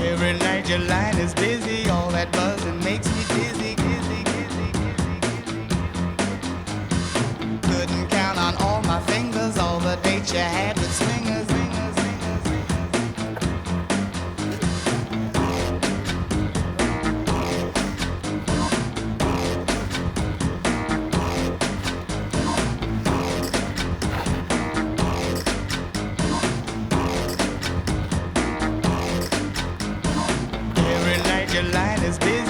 Every night your line is busy, all that buzzing makes me dizzy, dizzy, dizzy, dizzy. Couldn't count on all my fingers all the dates you had with swingers, swingers, swingers, Every night your line is busy.